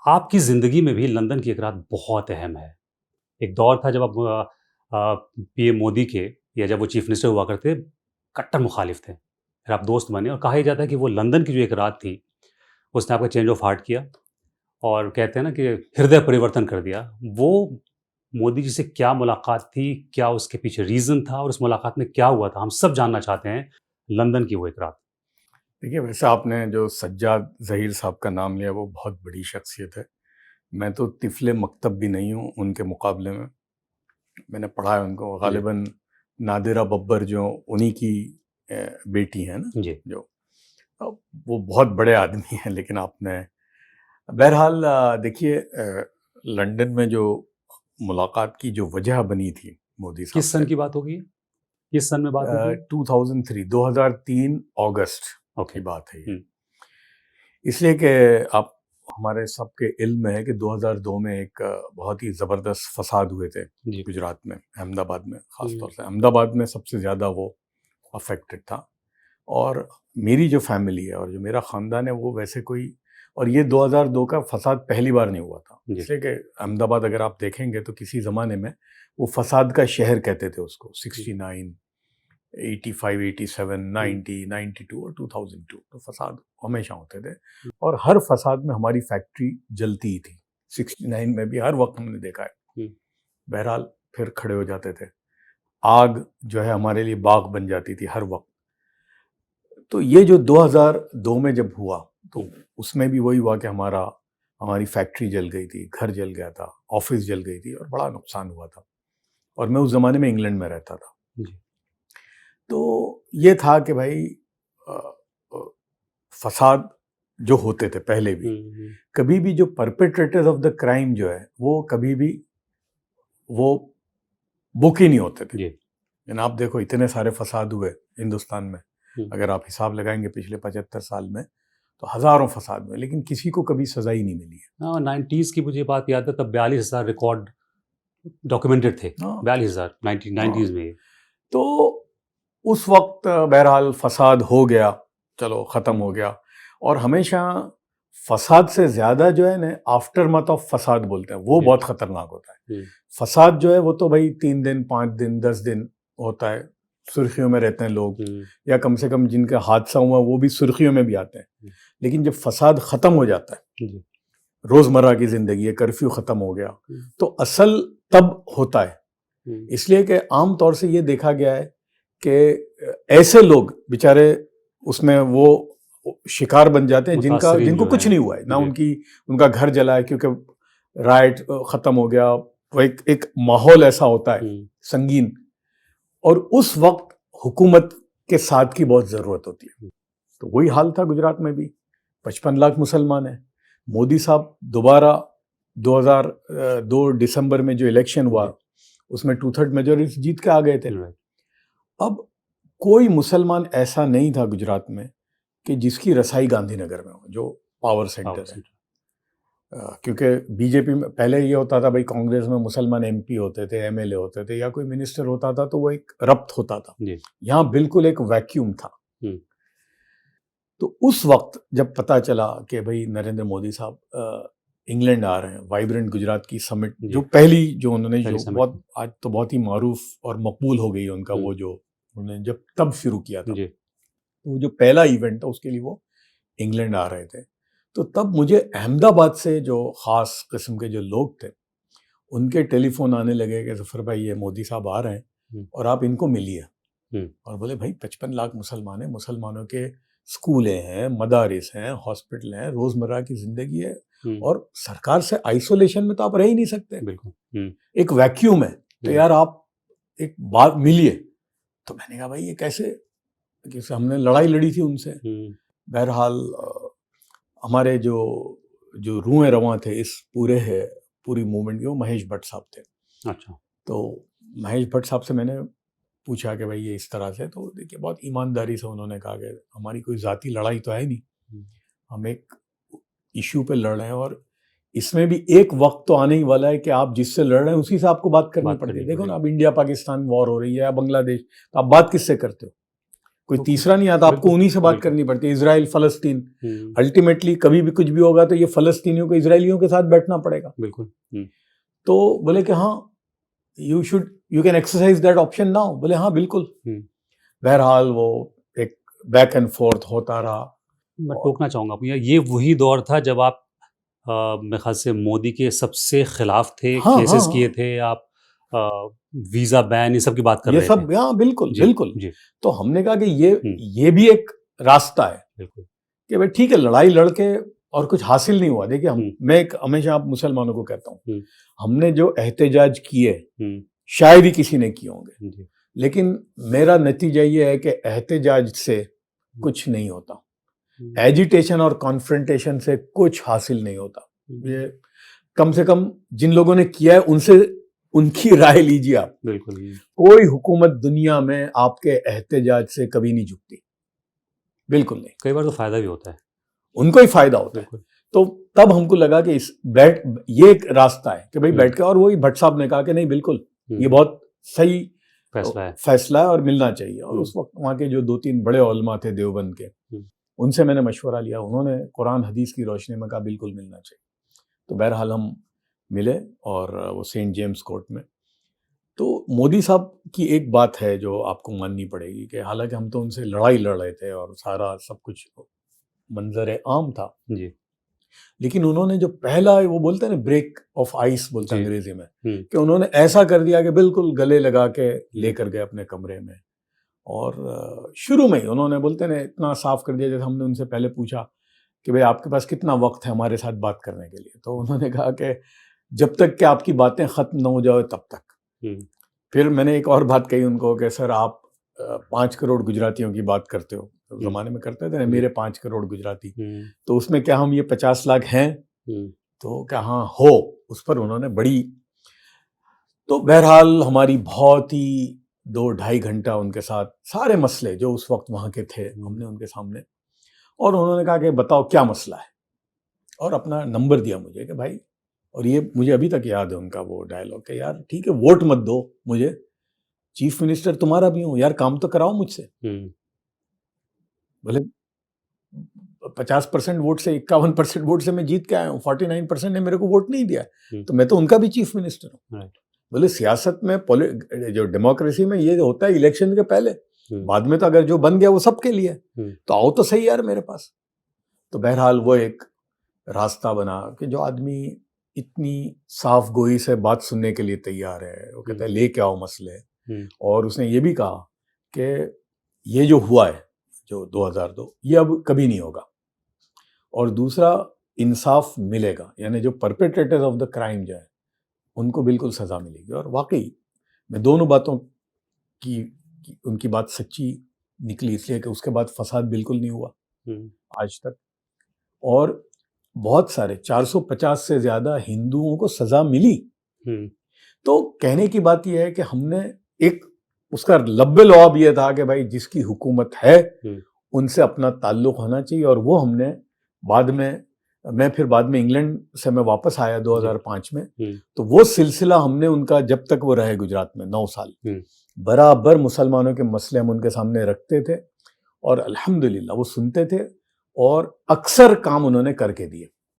आपकी ज़िंदगी में भी लंदन की एक रात बहुत अहम है। एक दौर था जब आप पीएम मोदी के या जब वो चीफ़ मिनिस्टर हुआ करते, कट्टर मुखालिफ थे। फिर आप दोस्त बने और कहा ही जाता है कि वो लंदन की जो एक रात थी, उसने आपका चेंज ऑफ हार्ट किया और कहते हैं ना कि हृदय परिवर्तन कर दिया। वो मोदी जी से क्या मुलाकात थी? क्या उसके पीछे रीज़न था और उस मुलाकात में क्या हुआ था? हम सब जानना चाहते हैं, लंदन की वो एक रात। देखिए, वैसे आपने जो सज्जाद ज़हीर साहब का नाम लिया वो बहुत बड़ी शख्सियत है। मैं तो तिफ़्ले मकतब भी नहीं हूँ उनके मुकाबले में। मैंने पढ़ा है उनको, जी, ग़ालिबन नादिरा बब्बर जो उन्हीं की बेटी हैं ना, जी। जो वो बहुत बड़े आदमी हैं। लेकिन आपने बहरहाल देखिए, लंदन में जो मुलाकात की जो वजह बनी थी मोदी साहब किस सन से, की बात हो गई है? किस सन में बात होती है? 2003 2003 अगस्त ओके। की बात है ये। हुँ, इसलिए कि आप हमारे सबके इल्म में है कि 2002 में एक बहुत ही ज़बरदस्त फसाद हुए थे जी। गुजरात में, अहमदाबाद में। ख़ास हुँ, तौर से अहमदाबाद में सबसे ज़्यादा वो अफ़ेक्टेड था। और मेरी जो फ़ैमिली है और जो मेरा ख़ानदान है वो वैसे कोई, और ये 2002 का फसाद पहली बार नहीं हुआ था। जी। इसलिए कि अहमदाबाद अगर आप देखेंगे तो किसी ज़माने में वो फसाद का शहर कहते थे उसको। हुँ, 69, 85, 87, हुँ, 90, 92 और 2002 तो फसाद हमेशा होते थे। हुँ, और हर फसाद में हमारी फैक्ट्री जलती ही थी। 69 में भी हर वक्त हमने देखा है। हुँ, बहरहाल फिर खड़े हो जाते थे। आग जो है हमारे लिए बाग बन जाती थी हर वक्त। तो ये जो 2002 में जब हुआ हुँ, तो उसमें भी वही हुआ कि हमारी फैक्ट्री जल गई थी, घर जल गया था, ऑफिस जल गई थी और बड़ा नुकसान हुआ था। और मैं उस ज़माने में इंग्लैंड में रहता था। जी। तो ये था कि भाई, अ, अ, फसाद जो होते थे पहले भी, हुँ, हुँ, कभी भी जो परपेट्रेटर्स ऑफ द क्राइम जो है वो कभी भी वो बुक ही नहीं होते थे। जी। लेकिन आप देखो इतने सारे फसाद हुए हिंदुस्तान में, हुँ। अगर आप हिसाब लगाएंगे पिछले 75 साल में तो हजारों फसाद हुए, लेकिन किसी को कभी सजा ही नहीं मिली है। हाँ, 90s की मुझे बात याद है, तब 42,000 रिकॉर्ड डॉक्यूमेंटेड थे। हाँ, 42,000 1990s हाँ। में ये। तो उस वक्त बहरहाल फसाद हो गया, चलो ख़त्म हो गया। और हमेशा फसाद से ज़्यादा जो है ना, आफ्टरमैथ ऑफ फसाद बोलते हैं, वो जी। बहुत ख़तरनाक होता है। हुँ, फसाद जो है वो तो भाई 3 दिन 5 दिन 10 दिन होता है, सुर्खियों में रहते हैं लोग, हुँ, या कम से कम जिनका हादसा हुआ वो भी सुर्खियों में भी आते हैं। हुँ, लेकिन जब फसाद ख़त्म हो जाता है, जी। रोज़मर्रा की ज़िंदगी है, कर्फ्यू ख़त्म हो गया, हुँ, तो असल तब होता है। हुँ, इसलिए कि आम तौर से ये देखा गया है कि ऐसे लोग बेचारे उसमें वो शिकार बन जाते हैं जिनका मुतासरीन जिनको जो कुछ हैं। नहीं हुआ है ना, जी। उनका घर जला है क्योंकि राइट खत्म हो गया। वो एक माहौल ऐसा होता है हुँ, संगीन, और उस वक्त हुकूमत के साथ की बहुत ज़रूरत होती है। हुँ, तो वही हाल था गुजरात में भी। 55 लाख मुसलमान हैं। मोदी साहब दोबारा 2002 दिसंबर में जो इलेक्शन हुआ जी। उसमें 2/3 मेजोरिटी जीत के आ गए थे। राइट। अब कोई मुसलमान ऐसा नहीं था गुजरात में कि जिसकी रसाई गांधीनगर में हो, जो पावर पावर सेंटर है। सेंटर। क्योंकि बीजेपी में पहले ये होता था भाई, कांग्रेस में मुसलमान एमपी होते थे, एमएलए होते थे, या कोई मिनिस्टर होता था तो वो एक रब्त होता था। जी। यहाँ बिल्कुल एक वैक्यूम था। हुँ, तो उस वक्त जब पता चला कि भाई नरेंद्र मोदी साहब इंग्लैंड आ रहे हैं, वाइब्रेंट गुजरात की समिट जो जी। पहली जो उन्होंने पहली जो समिट बहुत में। आज तो बहुत ही मारूफ और मकबूल हो गई है उनका, हुँ, वो जो उन्होंने जब तब शुरू किया था, जी। तो वो जो पहला इवेंट था उसके लिए वो इंग्लैंड आ रहे थे। तो तब मुझे अहमदाबाद से जो ख़ास किस्म के जो लोग थे उनके टेलीफोन आने लगे कि ज़फ़र भाई ये मोदी साहब आ रहे हैं हुँ, और आप इनको मिलिए। हुँ, और बोले भाई 55 लाख मुसलमान हैं, मुसलमानों के स्कूलें हैं, मदारिस हैं, हॉस्पिटल हैं, रोज़मर्रा की ज़िंदगी है, हुँ, और सरकार से आइसोलेशन में तो आप रह ही नहीं सकते, बिल्कुल। हुँ, एक वैक्यूम है। तो हुँ, यार आप एक बात मिलिए। तो मैंने कहा भाई ये कैसे, जैसे हमने लड़ाई लड़ी थी उनसे। हुँ, बहरहाल हमारे जो जो रूएं रवां थे इस पूरी मूवमेंट के, वो महेश भट्ट साहब थे। अच्छा। तो महेश भट्ट साहब से मैंने पूछा कि भाई ये इस तरह से, तो देखिए बहुत ईमानदारी से उन्होंने कहा कि हमारी कोई ज़ाती लड़ाई तो है नहीं, हुँ, हम एक इश्यू पे लड़ रहे हैं, और इसमें भी एक वक्त तो आने ही वाला है कि आप जिससे लड़ रहे हैं उसी से आपको बात करनी बात पड़ती है। करनी देखो ना, पड़ेगी। अब इंडिया पाकिस्तान वॉर हो रही है या बांग्लादेश, तो आप बात किससे करते हो? कोई तो तीसरा नहीं आता, आपको बिल्कुल, उन्हीं से बात बिल्कुल। करनी पड़ती है। इजराइल फलस्तीन, हम्म, अल्टीमेटली कभी भी कुछ भी होगा तो ये फलस्तीनियों को इसराइलियों के साथ बैठना पड़ेगा। बिल्कुल। तो बोले कि हाँ, you can exercise that option now. बोले हाँ बिल्कुल। हम्म। बहरहाल वो एक बैक एंड फोर्थ होता रहा। मैं और टोकना चाहूँगा आपको, ये वही दौर था जब आप मेरे ख्याल से मोदी के सबसे खिलाफ थे, हाँ हाँ केसेस किए हाँ, थे आप, अ, वीज़ा बैन, ये सब की बात कर ये रहे थे। सब, हाँ बिल्कुल जी, बिल्कुल। जी। तो हमने कहा कि हुँ, ये भी एक रास्ता है बिल्कुल। कि भाई ठीक है, लड़ाई लड़के और कुछ हासिल नहीं हुआ। देखिए हुँ, मैं एक हमेशा आप मुसलमानों को कहता हूँ, हुँ, हमने जो एहतजाज किए हुँ, शायद ही किसी ने किए होंगे, जी। लेकिन मेरा नतीजा ये है कि एहतजाज से हुँ, कुछ नहीं होता, हुँ, एजिटेशन और कॉन्फ्रंटेशन से कुछ हासिल नहीं होता। हुँ, ये कम से कम जिन लोगों ने किया है उनसे उनकी राय लीजिए आप। बिल्कुल। कोई हुकूमत दुनिया में आपके एहतजाज से कभी नहीं झुकती, बिल्कुल नहीं। कई बार तो फ़ायदा भी होता है। उनको ही फायदा होता है। बिल्कुल। तो तब हमको लगा कि इस बैठ ये एक रास्ता है कि भाई हुँ, बैठ के, और वही भट्ट साहब ने कहा कि नहीं बिल्कुल ये हुँ, बहुत सही फैसला है। फैसला है और मिलना चाहिए। और हुँ, उस वक्त वहाँ के जो 2-3 बड़े उलमा थे देवबंद के, हुँ, उनसे मैंने मशवरा लिया। उन्होंने कुरान हदीस की रोशनी में कहा बिल्कुल मिलना चाहिए। तो बहरहाल हम मिले, और वो सेंट जेम्स कोर्ट में। तो मोदी साहब की एक बात है जो आपको माननी पड़ेगी कि हालांकि हम तो उनसे लड़ाई लड़ रहे थे और सारा सब कुछ मंजर आम था, जी, लेकिन उन्होंने जो पहला, वो बोलते हैं ना ब्रेक ऑफ आइस बोलते हैं जी। अंग्रेजी में, हुँ, कि उन्होंने ऐसा कर दिया कि बिल्कुल गले लगा के हुँ, लेकर गए अपने कमरे में। और शुरू में ही उन्होंने, बोलते हैं, इतना साफ कर दिया। जैसे हमने उनसे पहले पूछा कि भाई आपके पास कितना वक्त है हमारे साथ बात करने के लिए, तो उन्होंने कहा कि जब तक कि आपकी बातें खत्म न हो जाए तब तक। हुँ, फिर मैंने एक और बात कही उनको कि सर आप 5 करोड़ गुजरातियों की बात करते हो, तो हुँ, जमाने में करते थे ना, जी। मेरे 5 करोड़ गुजराती, हुँ, तो उसमें क्या हम ये 50 लाख हैं? हुँ, तो क्या हाँ हो। उस पर उन्होंने बड़ी, तो बहरहाल हमारी बहुत ही 2-2.5 घंटा उनके साथ सारे मसले जो उस वक्त वहाँ के थे हुँ, हमने उनके सामने। और उन्होंने कहा कि बताओ क्या मसला है, और अपना नंबर दिया मुझे कि भाई, और ये मुझे अभी तक याद है उनका वो डायलॉग कि यार ठीक है वोट मत दो मुझे, चीफ मिनिस्टर तुम्हारा भी हूँ यार, काम तो कराओ मुझसे। हुँ, भले 50% वोट से, 51% वोट से मैं जीत के आया हूँ, 49% ने मेरे को वोट नहीं दिया, हुँ, तो मैं तो उनका भी चीफ मिनिस्टर हूँ। राइट। बोले सियासत में, जो डेमोक्रेसी में ये होता है इलेक्शन के पहले, हुँ, बाद में तो अगर जो बन गया वो सबके लिए, हुँ, तो आओ तो सही यार मेरे पास। तो बहरहाल वो एक रास्ता बना कि जो आदमी इतनी साफ गोई से बात सुनने के लिए तैयार है, वो कहता हुँ, है लेके आओ मसले। हुँ, और उसने ये भी कहा कि ये जो हुआ है, जो 2002, ये अब कभी नहीं होगा। और दूसरा, इंसाफ मिलेगा, यानी जो परपेट्रेटर्स ऑफ द क्राइम जो है उनको बिल्कुल सजा मिलेगी। और वाकई मैं दोनों बातों की उनकी बात सच्ची निकली, इसलिए कि उसके बाद फसाद बिल्कुल नहीं हुआ हुँ, आज तक। और बहुत सारे 450 से ज्यादा हिंदुओं को सजा मिली। हुँ, तो कहने की बात यह है कि हमने एक, उसका लब्बे लवाब यह था कि भाई जिसकी हुकूमत है हुँ, उनसे अपना ताल्लुक होना चाहिए। और वो हमने बाद में, मैं फिर बाद में इंग्लैंड से मैं वापस आया जी। 2005 में, हुँ, तो वो सिलसिला हमने उनका, जब तक वो रहे गुजरात में 9 साल, हुँ, बराबर मुसलमानों के मसले हम उनके सामने रखते थे, और अल्हम्दुलिल्लाह वो सुनते थे, और अक्सर काम उन्होंने करके दिए।